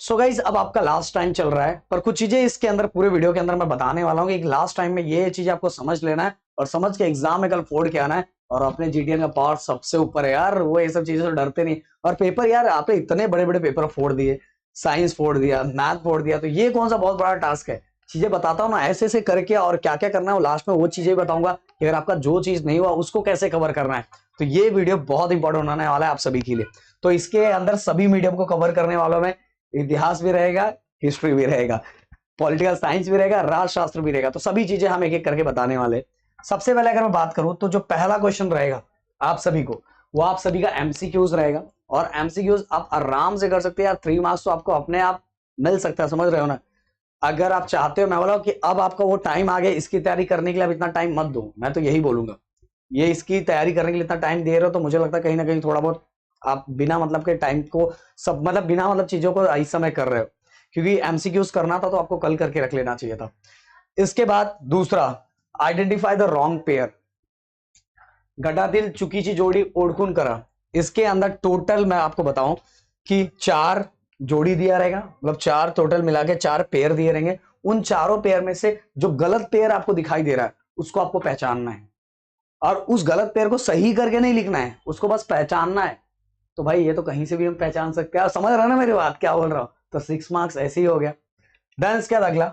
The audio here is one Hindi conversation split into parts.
सो गाइज अब आपका लास्ट टाइम चल रहा है, पर कुछ चीजें इसके अंदर पूरे वीडियो के अंदर मैं बताने वाला हूँ कि लास्ट टाइम में ये चीज आपको समझ लेना है और समझ के एग्जाम में कल फोड़ के आना है। और अपने जीटीएन का पावर सबसे ऊपर है यार, वो ये सब चीजों से डरते नहीं। और पेपर यार आपने इतने बड़े बड़े पेपर फोड़ दिए, साइंस फोड़ दिया, मैथ फोड़ दिया, तो ये कौन सा बहुत बड़ा टास्क है। चीजें बताता हूँ ना ऐसे ऐसे करके, और क्या क्या करना है लास्ट में वो चीजें बताऊंगा कि अगर आपका जो चीज नहीं हुआ उसको कैसे कवर करना है। तो ये वीडियो बहुत इंपॉर्टेंट होने वाला है आप सभी के लिए। तो इसके अंदर सभी मीडियम को कवर करने वालों में इतिहास भी रहेगा, हिस्ट्री भी रहेगा, पॉलिटिकल साइंस भी रहेगा, राजशास्त्र भी रहेगा। तो सभी चीजें हम एक एक करके बताने वाले। सबसे पहले अगर मैं बात करूं तो जो पहला क्वेश्चन रहेगा आप सभी को, वो आप सभी का एमसीक्यूज रहेगा। और एमसीक्यूज आप आराम से कर सकते हैं यार, 3 मार्क्स तो आपको अपने आप मिल सकता है, समझ रहे हो ना। अगर आप चाहते हो, मैं बोला कि अब आपका वो टाइम आ गया इसकी तैयारी करने के लिए, अब इतना टाइम मत दो, मैं तो यही बोलूंगा। ये इसकी तैयारी करने के लिए इतना टाइम दे रहे हो तो मुझे लगता है कहीं ना कहीं थोड़ा बहुत आप बिना मतलब के टाइम को सब मतलब बिना मतलब चीजों को इस समय कर रहे हो, क्योंकि एमसीक्यूज करना था तो आपको कल करके रख लेना चाहिए था। इसके बाद दूसरा, आइडेंटिफाई द रॉन्ग पेयर। गटातील चुकीची जोड़ी ओळखून करा। इसके अंदर टोटल मैं आपको बताऊं कि 4 जोड़ी दिया रहेगा, मतलब 4 टोटल मिला के 4 पेयर दिए रहेंगे। उन चारों पेयर में से जो गलत पेयर आपको दिखाई दे रहा है उसको आपको पहचानना है, और उस गलत पेयर को सही करके नहीं लिखना है, उसको बस पहचानना है। तो भाई ये तो कहीं से भी हम पहचान सकते हैं, आप समझ रहे हो ना मेरी बात क्या बोल रहा हूं। तो 6 मार्क्स ऐसे ही हो गया। देन इसके बाद अगला,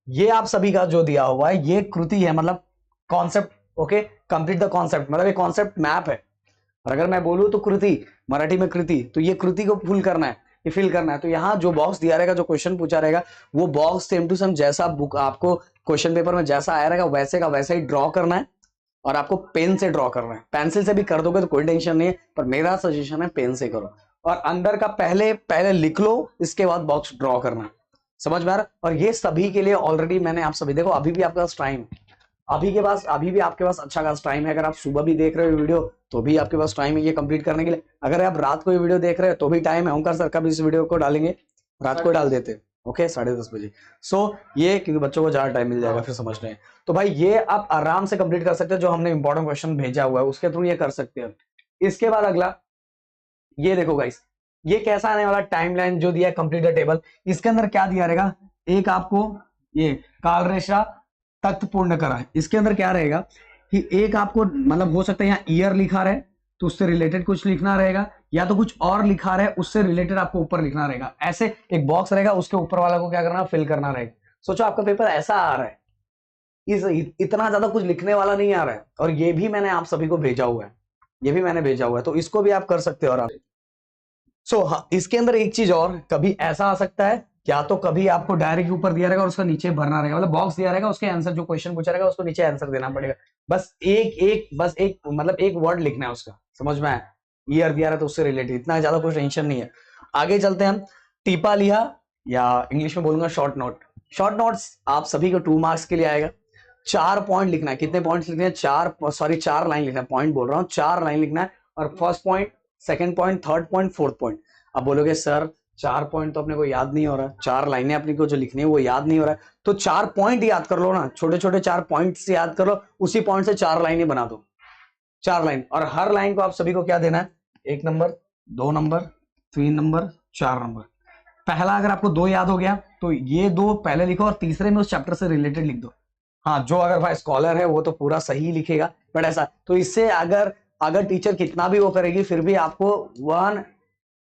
ये आप सभी का जो दिया हुआ है ये कृति है, मतलब concept. Okay, complete the concept, मतलब ये कॉन्सेप्ट मैप है। और अगर मैं बोलूं तो कृति, मराठी में कृति, तो ये कृति को फुल करना है, ये फिल करना है। तो यहाँ जो बॉक्स दिया रहेगा, जो क्वेश्चन पूछा रहेगा, वो बॉक्स सेम टू सेम जैसा बुक आपको क्वेश्चन पेपर में जैसा आया रहेगा वैसे का वैसा ही ड्रॉ करना है। और आपको पेन से ड्रॉ करना है, पेंसिल से भी कर दोगे तो कोई टेंशन नहीं है, पर मेरा सजेशन है पेन से करो। और अंदर का पहले पहले लिख लो, इसके बाद बॉक्स ड्रॉ करना है। समझ में आ रहा है। और ये सभी के लिए ऑलरेडी मैंने आप सभी, देखो अभी भी आपके पास टाइम है, अभी भी आपके पास अच्छा खासा टाइम है। अगर आप सुबह भी देख रहे हो वीडियो तो भी आपके पास टाइम है ये कंप्लीट करने के लिए। अगर आप रात को ये वीडियो देख रहे हो तो भी टाइम है। ओंकार सर का भी इस वीडियो को डालेंगे, रात को डाल देते, ओके 10:30 बजे। सो ये क्योंकि बच्चों को ज्यादा टाइम मिल जाएगा फिर समझने में। तो भाई ये आप आराम से कंप्लीट कर सकते हो, जो हमने इंपॉर्टेंट क्वेश्चन भेजा हुआ है उसके थ्रू ये कर सकते हो। इसके बाद अगला, ये देखो गाइस, ये कैसा आने वाला टाइमलाइन जो दिया है, कंप्लीट द टेबल। इसके अंदर क्या दिया रहेगा, एक आपको ये काल रेखा तत्व पूर्ण करा है। इसके अंदर क्या रहेगा कि एक आपको मतलब हो सकता है यहाँ ईयर लिखा रहे तो उससे रिलेटेड कुछ लिखना रहेगा, या तो कुछ और लिखा रहे उससे रिलेटेड आपको ऊपर लिखना रहेगा। ऐसे एक बॉक्स रहेगा, उसके ऊपर वाला को क्या करना, फिल करना रहेगा। सोचो आपका पेपर ऐसा आ रहा है, इतना ज्यादा कुछ लिखने वाला नहीं आ रहा है। और ये भी मैंने आप सभी को भेजा हुआ है, ये भी मैंने भेजा हुआ है, तो इसको भी आप कर सकते हो। और आप हाँ, इसके अंदर एक चीज और, कभी ऐसा आ सकता है, या तो कभी आपको डायरेक्ट ऊपर दिया रहेगा और उसका नीचे भरना रहेगा, मतलब बॉक्स दिया रहेगा उसके आंसर जो क्वेश्चन पूछा रहेगा उसको नीचे आंसर देना पड़ेगा। बस एक मतलब एक वर्ड लिखना है उसका, समझ में आया। ईयर दिया रहा तो उससे रिलेटेड, इतना ज्यादा कुछ टेंशन नहीं है। आगे चलते हैं हम। टीपा लिया, या इंग्लिश में बोलूंगा शॉर्ट नोट। शॉर्ट नोट्स आप सभी को 2 मार्क्स के लिए आएगा। 4 पॉइंट लिखना है। कितने पॉइंट लिखने हैं, 4 लाइन लिखना है, पॉइंट बोल रहा हूँ, 4 लाइन लिखना है। और first point, second point, third point, fourth point. अब बोलोगे सर 4 पॉइंट तो अपने को याद नहीं हो रहा, 4 लाइनें अपने को जो लिखनी है वो याद नहीं हो रहा है, तो 4 पॉइंट याद कर लो ना, छोटे छोटे 4 पॉइंट से याद कर लो, उसी पॉइंट से 4 लाइनें बना दो, 4 लाइन। और हर लाइन को आप सभी को क्या देना है, 1 नंबर, 2 नंबर, 3 नंबर, 4 नंबर। पहला अगर आपको 2 याद हो गया तो ये 2 पहले लिखो, और तीसरे में उस चैप्टर से रिलेटेड लिख दो। हाँ, जो अगर भाई स्कॉलर है वो तो पूरा सही लिखेगा, बट ऐसा तो इससे अगर अगर टीचर कितना भी वो करेगी फिर भी आपको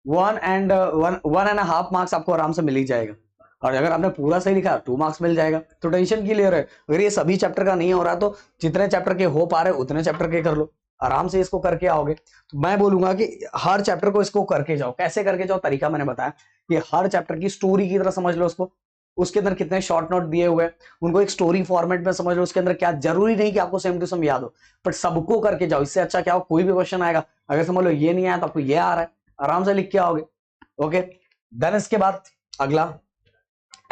1.5 मार्क्स आपको आराम से मिल ही जाएगा। और अगर आपने पूरा सही लिखा 2 मार्क्स मिल जाएगा। तो टेंशन क्यों ले रहे हो। अगर ये सभी चैप्टर का नहीं हो रहा तो जितने चैप्टर के हो पा रहे उतने चैप्टर के कर लो, आराम से इसको करके आओगे। तो मैं बोलूंगा कि हर चैप्टर को इसको करके जाओ। कैसे करके जाओ, तरीका मैंने बताया कि हर चैप्टर की स्टोरी की तरह समझ लो उसको, उसके अंदर कितने शॉर्ट नोट दिए हुए हैं उनको एक स्टोरी फॉर्मेट में समझ लो। उसके अंदर क्या, जरूरी नहीं कि आपको सेम टू सेम याद हो, बट सबको करके जाओ। इससे अच्छा क्या हो, कोई भी क्वेश्चन आएगा अगर समझ लो ये नहीं आया तो आपको ये आ रहा है, आराम से लिख के आओगे। ओके, देन इसके बाद अगला,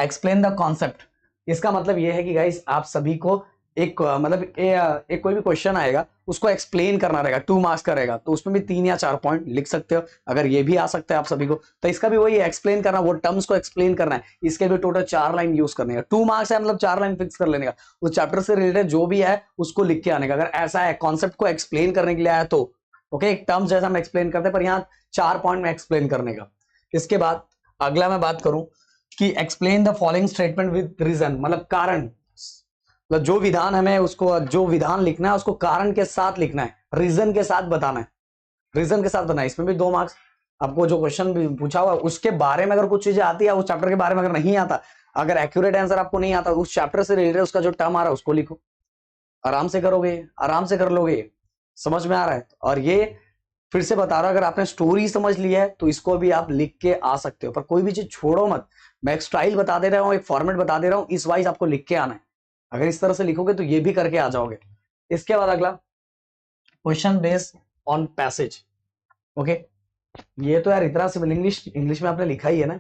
एक्सप्लेन द कॉन्सेप्ट। इसका मतलब ये है कि गाइस आप सभी को एक मतलब एक कोई भी क्वेश्चन आएगा उसको एक्सप्लेन करना रहेगा, 2 मार्क्स का रहेगा, तो उसमें भी 3 या 4 पॉइंट लिख सकते हो। अगर ये भी आ सकता है आप सभी को, तो इसका भी वही एक्सप्लेन करना, वो टर्म्स को एक्सप्लेन करना है। इसके भी टोटल 4 लाइन यूज करने का, 2 मार्क्स है मतलब 4 लाइन फिक्स कर लेने का। उस चैप्टर से रिलेटेड जो भी है उसको लिख के आने का। अगर ऐसा है कॉन्सेप्ट को एक्सप्लेन करने के लिए आया तो ओके, एक टर्म्स जैसा हम एक्सप्लेन करते हैं, पर यहाँ 4 पॉइंट में एक्सप्लेन करने का। इसके बाद अगला मैं बात करूं कि explain the following statement with reason, मतलब कारण, मतलब जो विधान हमें उसको जो विधान लिखना है उसको कारण के साथ लिखना है, रीजन के साथ बताना है, रीजन के साथ बनाए। इसमें भी 2 मार्क्स। आपको जो क्वेश्चन भी पूछा हुआ उसके बारे में अगर कुछ चीजें आती है, उस चैप्टर के बारे में अगर नहीं आता, अगर एक्यूरेट आंसर आपको नहीं आता, उस चैप्टर से रिलेटेड उसका जो टर्म आ रहा है उसको लिखो, आराम से करोगे, आराम से कर लोगे। समझ में आ रहा है? और ये फिर से बता रहा हूं, अगर आपने स्टोरी समझ लिया है तो इसको भी आप लिख के आ सकते हो, पर कोई भी चीज छोड़ो मत। मैं एक स्टाइल बता दे रहा हूँ, एक फॉर्मेट बता दे रहा हूँ, इस वाइज आपको लिख के आना है। अगर इस तरह से लिखोगे तो ये भी करके आ जाओगे। इसके बाद अगला question based on passage. Okay, ये तो यार इतना सिंपल, इंग्लिश में आपने लिखा ही है ना,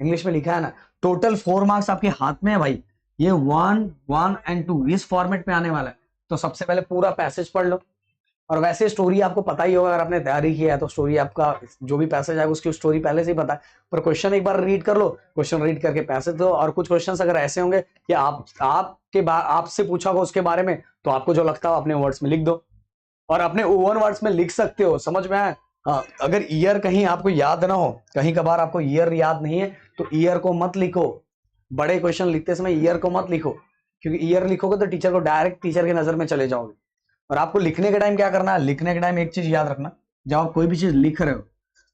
इंग्लिश में लिखा है ना। टोटल 4 मार्क्स आपके हाथ में है भाई, ये 1, 1 एंड 2 इस फॉर्मेट में आने वाला है। तो सबसे पहले पूरा पैसेज पढ़ लो, और वैसे स्टोरी आपको पता ही होगा, अगर आपने तैयारी किया है तो स्टोरी आपका जो भी पैसेज आएगा उसकी स्टोरी पहले से ही पता है, पर क्वेश्चन एक बार रीड कर लो, क्वेश्चन रीड करके पैसेज दो। और कुछ क्वेश्चंस अगर ऐसे होंगे कि आपसे पूछा होगा उसके बारे में, तो आपको जो लगता हो अपने वर्ड्स में लिख दो, और अपने ओवन वर्ड्स में लिख सकते हो। समझ में आया? हाँ, अगर ईयर कहीं आपको याद ना हो, कहीं कभार आपको ईयर याद नहीं है, तो ईयर को मत लिखो, बड़े क्वेश्चन लिखते समय ईयर को मत लिखो, क्योंकि ईयर लिखोगे तो टीचर को डायरेक्ट टीचर की नजर में चले जाओगे। और आपको लिखने के टाइम क्या करना है, लिखने के टाइम एक चीज याद रखना, जब आप कोई भी चीज लिख रहे हो,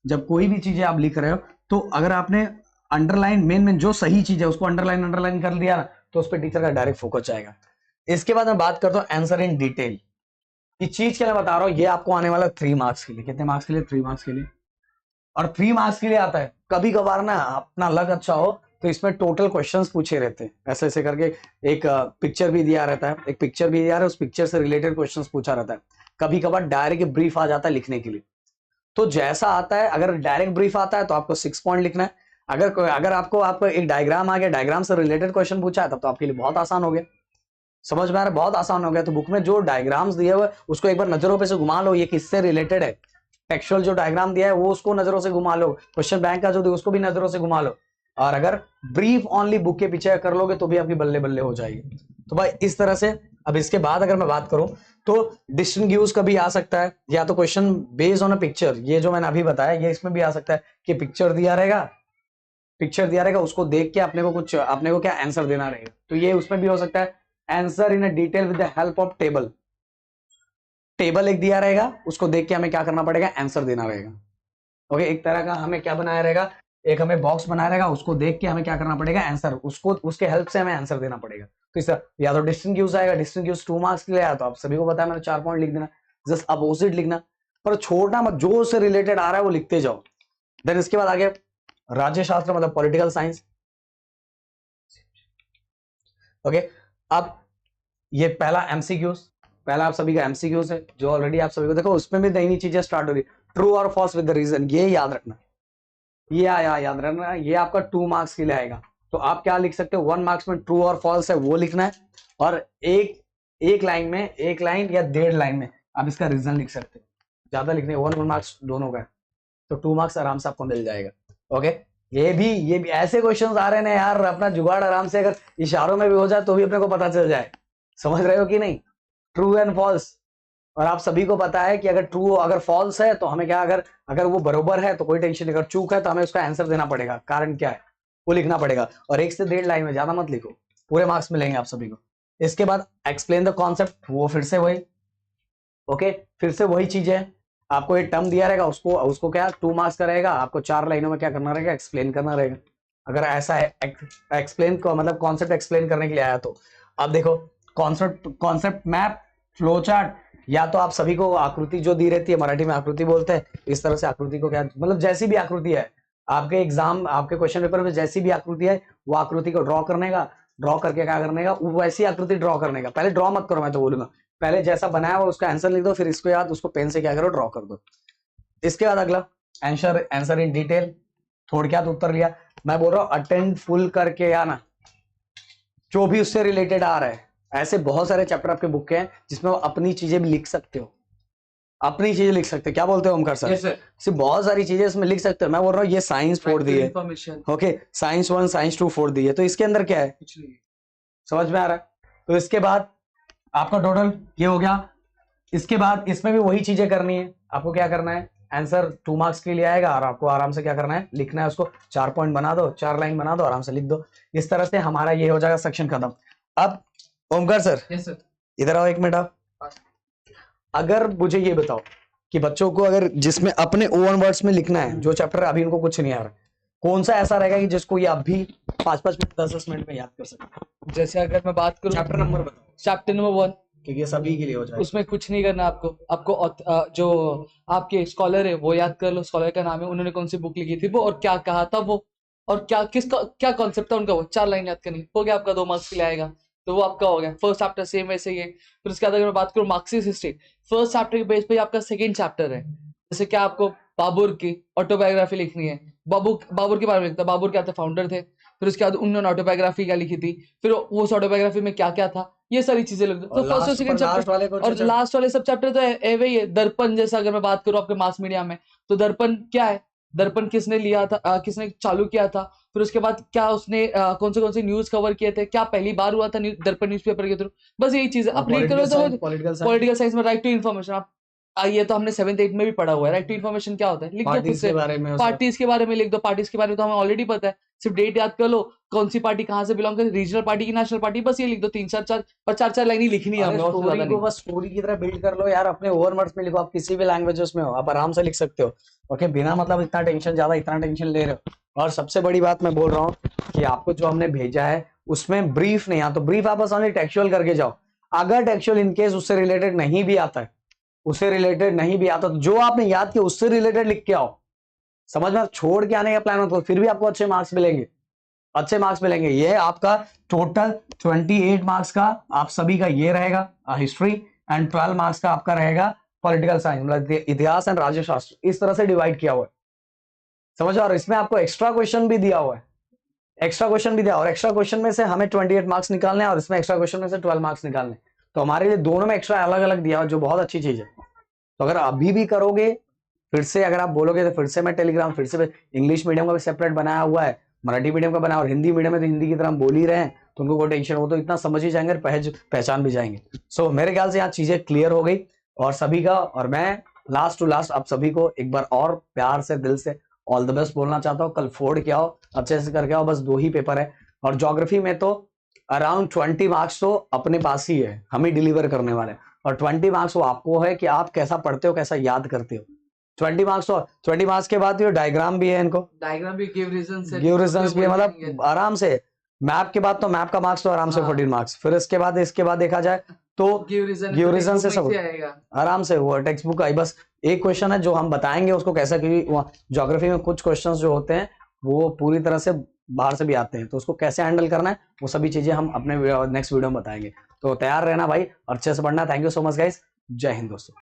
जब कोई भी चीजें आप लिख रहे हो, तो अगर आपने अंडरलाइन मेन जो सही चीज है उसको अंडरलाइन कर दिया ना, तो उस पर टीचर का डायरेक्ट फोकस जाएगा। इसके बाद मैं बात करता हूँ आंसर इन डिटेल। इस चीज के लिए बता रहा हूँ, ये आपको आने वाला 3 मार्क्स के लिए। कितने मार्क्स के लिए? 3 मार्क्स के लिए। और 3 मार्क्स के लिए आता है। कभी कभार ना अपना लक अच्छा हो तो इसमें टोटल क्वेश्चंस पूछे रहते हैं, ऐसे ऐसे करके एक पिक्चर भी दिया रहता है, एक पिक्चर भी दिया है, उस पिक्चर से रिलेटेड क्वेश्चंस पूछा रहता है। कभी कभार डायरेक्ट ब्रीफ आ जाता है लिखने के लिए, तो जैसा आता है, अगर डायरेक्ट ब्रीफ आता है तो आपको 6 पॉइंट लिखना है। अगर आपको एक डायग्राम आ गया, डायग्राम से रिलेटेड क्वेश्चन पूछा है, तब तो आपके लिए बहुत आसान हो गया। समझ में आ रहा है? बहुत आसान हो गया। तो बुक में जो डायग्राम्स दिए हुए उसको एक बार नजरों पे से घुमा लो, ये किससे रिलेटेड है। टेक्सचुअल जो डायग्राम दिया है वो उसको नजरों से घुमा लो, क्वेश्चन बैंक का जो दिया उसको भी नजरों से घुमा लो, और अगर ब्रीफ ओनली बुक के पीछे कर लोगे तो भी आपकी बल्ले बल्ले हो जाएगी। तो भाई इस तरह से। अब इसके बाद अगर मैं बात करूं तो डिस्टिंग्यूश कभी आ सकता है, या तो question based on a picture, ये जो मैंने अभी बताया ये इसमें भी आ सकता है कि पिक्चर दिया रहेगा, उसको देख के अपने को क्या आंसर देना रहेगा, तो ये उसमें भी हो सकता है। Answer in a detail with the help of table, table एक दिया रहेगा, उसको देख के हमें क्या करना पड़ेगा, आंसर देना रहेगा। ओके, एक तरह का हमें क्या बनाया रहेगा, एक हमें बॉक्स बनाया रहेगा, उसको देख के हमें क्या करना पड़ेगा, आंसर, उसको उसके हेल्प से हमें आंसर देना पड़ेगा। तो इस या तो डिस्टिंग्यूश आएगा, डिस्टिंग्यूश 2 मार्क्स के लिए आया, तो आप सभी को पता है मैंने 4 पॉइंट लिख देना, जस्ट अपोजिट लिखना, पर छोड़ना मत, जो उससे रिलेटेड आ रहा है वो लिखते जाओ। देन इसके बाद आगे राज्य शास्त्र मतलब पॉलिटिकल साइंस। ओके, अब ये पहला एमसीक्यूज, पहला आप सभी का एमसीक्यूज है, जो ऑलरेडी आप सभी को देखो उसमें भी नई नई चीजें स्टार्ट हो रही, ट्रू और फॉल्स विद द रीजन, ये याद रखना, ये याद रखना, ये आपका 2 मार्क्स के लिए आएगा। तो आप क्या लिख सकते हो, 1 मार्क्स में ट्रू और फॉल्स है वो लिखना है, और एक लाइन में, एक लाइन या 1.5 लाइन में आप इसका रीजन लिख सकते हो, ज्यादा लिखने 1 मार्क्स दोनों का, तो 2 मार्क्स आराम से आपको मिल जाएगा। ओके, ये भी ऐसे क्वेश्चंस आ रहे हैं यार, अपना जुगाड़ आराम से अगर इशारों में भी हो जाए तो भी अपने को पता चल जाए। समझ रहे हो कि नहीं? ट्रू एंड फॉल्स, और आप सभी को पता है कि अगर फॉल्स है तो हमें क्या, अगर वो बरोबर है तो कोई टेंशन नहीं, अगर चूक है तो हमें उसका आंसर देना पड़ेगा, कारण क्या है वो लिखना पड़ेगा, और 1 से 1.5 लाइन में, ज्यादा मत लिखो, पूरे मार्क्स मिलेंगे आप सभी को। इसके बाद एक्सप्लेन द कॉन्सेप्ट, वो फिर से वही, ओके, फिर से वही चीज है, आपको एक टर्म दिया रहेगा, उसको क्या 2 मार्क्स का रहेगा, आपको 4 लाइनों में क्या करना रहेगा, एक्सप्लेन करना रहेगा। अगर ऐसा है एक्सप्लेन को मतलब कॉन्सेप्ट एक्सप्लेन करने के लिए आया तो। अब देखो कॉन्सेप्ट मैप, फ्लो चार्ट, या तो आप सभी को आकृति जो दी रहती है, मराठी में आकृति बोलते हैं, इस तरह से आकृति को क्या मतलब जैसी भी आकृति है, आपके एग्जाम आपके क्वेश्चन पेपर में जैसी भी आकृति है वो आकृति को ड्रॉ करने का, ड्रॉ करके क्या करने का, वैसी आकृति ड्रॉ करने का। पहले ड्रॉ मत करो, मैं तो बोलूंगा पहले जैसा बनाया हुआ उसका आंसर लिख दो, फिर इसको याद उसको पेन से क्या करो, ड्रॉ कर दो। इसके बाद अगला आंसर इन डिटेल, थोड़ा क्या उत्तर लिया, मैं बोल रहा हूँ अटेंड फुल करके आना, जो भी उससे रिलेटेड आ रहा है। ऐसे बहुत सारे चैप्टर आपके बुक के हैं जिसमें वो अपनी चीजें भी लिख सकते हो, अपनी चीजें लिख सकते हो। क्या बोलते हो ओमकार सर? सिर्फ बहुत सारी चीजें इसमें लिख सकते हो। मैं बोल रहा हूँ ये साइंस 4 दी है, ओके, साइंस 1 साइंस 2 4 दी है, तो इसके अंदर क्या है, समझ में आ रहा है? तो इसके बाद आपका टोटल ये हो गया। इसके बाद इसमें भी वही चीजें करनी है, आपको क्या करना है, आंसर 2 मार्क्स के लिए आएगा और आपको आराम से क्या करना है, लिखना है उसको, 4 पॉइंट बना दो, 4 लाइन बना दो, आराम से लिख दो। इस तरह से हमारा ये हो जाएगा सेक्शन खत्म। अब ओमकार सर, यस सर। इधर आओ एक मिनट आप। अगर मुझे ये बताओ कि बच्चों को अगर जिसमें अपने ओन वर्ड्स में लिखना है, जो चैप्टर अभी इनको कुछ नहीं आ रहा, कौन सा ऐसा रहेगा कि जिसको ये अभी 5-5 मिनट 10-10 मिनट में याद कर सकते? जैसे अगर मैं बात करूं, चैप्टर नंबर बताओ, चैप्टर नंबर 1, क्योंकि ये सभी के लिए हो जाएगा। उसमें कुछ नहीं करना आपको जो आपके स्कॉलर है वो याद कर लो, स्कॉलर का नाम है, उन्होंने कौन सी बुक लिखी थी वो, और क्या कहा था वो, और क्या कॉन्सेप्ट था उनका, वो 4 लाइन याद करनी, हो गया आपका 2 मार्क्स के लिए आएगा, तो वो आपका हो गया फर्स्ट चैप्टर। सेम वैसे ही है। फिर उसके बाद अगर मैं बात करूँ मार्क्सिस्ट हिस्ट्री, फर्स्ट चैप्टर के बेस पे आपका सेकेंड चैप्टर है। जैसे क्या आपको बाबर की ऑटोबायोग्राफी लिखनी है, बाबर के बारे में लिखता, बाबर क्या थे, फाउंडर थे। फिर उसके बाद उन्होंने ऑटोबायोग्राफी क्या लिखी थी, फिर उस ऑटोबायोग्राफी में क्या क्या था, ये सारी चीजें लिख दो। तो फर्स्ट और सेकंड चैप्टर और लास्ट वाले सब चैप्टर तो है ही है। दर्पण जैसा अगर मैं बात करूं आपके मास मीडिया में, तो दर्पण क्या है, दर्पण किसने लिया था, किसने चालू किया था, फिर उसके बाद क्या उसने कौन से न्यूज कवर किए थे, क्या पहली बार हुआ था दर्पण न्यूज़पेपर के थ्रू, बस यही चीज है। आप रीड करो तो पॉलिटिकल साइंस में राइट टू इन्फॉर्मेशन, आप ये तो हमने 7th-8th में भी पढ़ा हुआ है। राइट टू इन्फॉर्मेशन क्या होता है, लिख दो खुद से, पार्टीज के बारे में लिख दो, पार्टीज के बारे में तो हमें ऑलरेडी पता है, सिर्फ डेट याद कर लो, कौन सी पार्टी कहाँ से बिलोंग करती है, रीजनल पार्टी की नेशनल पार्टी, बस ये लिख दो, 3-4 लाइन ही लिखनी है हमें, स्टोरी को बस स्टोरी की तरह बिल्ड कर लो यार, अपने ओवर वर्ड्स में लिखो, आप किसी भी लैंग्वेजेस में हो आप आराम से लिख सकते हो। ओके, बिना मतलब इतना टेंशन ले रहे हो। और सबसे बड़ी बात मैं बोल रहा हूँ कि आपको जो हमने भेजा है उसमें ब्रीफ नहीं आता, तो ब्रीफ आप आसानी टेक्सचुअल करके जाओ। अगर टेक्सचुअल इनकेस उससे रिलेटेड नहीं भी आता तो जो आपने याद किया उससे रिलेटेड लिख के आओ। समझ में, छोड़ के आने का प्लान हो फिर भी आपको अच्छे मार्क्स मिलेंगे। ये आपका टोटल 28 मार्क्स का आप सभी का ये रहेगा हिस्ट्री, एंड 12 मार्क्स का आपका रहेगा पॉलिटिकल साइंस, मतलब इतिहास एंड राज्य शास्त्र, इस तरह से डिवाइड किया हुआ है। समझ, और इसमें आपको एक्स्ट्रा क्वेश्चन भी दिया हुआ है, और एक्स्ट्रा क्वेश्चन में से हमें 28 मार्क्स निकालने हैं और इसमें एक्स्ट्रा क्वेश्चन में से 12 मार्क्स निकालने, तो हमारे लिए दोनों में एक्स्ट्रा अलग अलग दिया हुआ, जो बहुत अच्छी चीज है। तो अगर अभी भी करोगे, फिर से अगर आप बोलोगे, तो फिर से मैं टेलीग्राम, फिर से इंग्लिश मीडियम का भी सेपरेट बनाया हुआ है, मराठी मीडियम का बनाया, और हिंदी मीडियम में तो हिंदी की तरह हम बोल ही रहे हैं, तो उनको कोई टेंशन हो, तो इतना समझ ही जाएंगे, पहचान भी जाएंगे। सो मेरे ख्याल से यहाँ चीजें क्लियर हो गई और सभी का, और मैं लास्ट टू लास्ट आप सभी को एक बार और प्यार से दिल से ऑल द बेस्ट बोलना चाहता हूँ। कल फोड़ के आओ, अच्छे से करके आओ, बस 2 ही पेपर है, और ज्योग्राफी में तो अराउंड 20 मार्क्स तो अपने पास ही है, हम ही डिलीवर करने वाले हैं, और 20 मार्क्स वो आपको है कि आप कैसा पढ़ते हो, कैसा याद करते हो। 20 मार्क्स तो 20 मार्क्स के बाद ये डायग्राम भी है, इनको डायग्राम भी गिव रीजंस भी है, मतलब आराम से मैप के बाद तो मैप का मार्क्स तो आराम से 14 मार्क्स, फिर इसके बाद देखा जाए तो गिव रीजन से सब आराम से वो टेक्स्ट बुक का ही, बस एक क्वेश्चन है जो हम बताएंगे उसको कैसा, क्योंकि ज्योग्राफी में कुछ क्वेश्चंस जो होते हैं वो पूरी तरह से बाहर से भी आते हैं, तो उसको कैसे हैंडल करना है वो सभी चीजें हम अपने नेक्स्ट वीडियो में बताएंगे। तो तैयार रहना भाई, अच्छे से पढ़ना। Thank you so much guys, जय हिंद दोस्तों।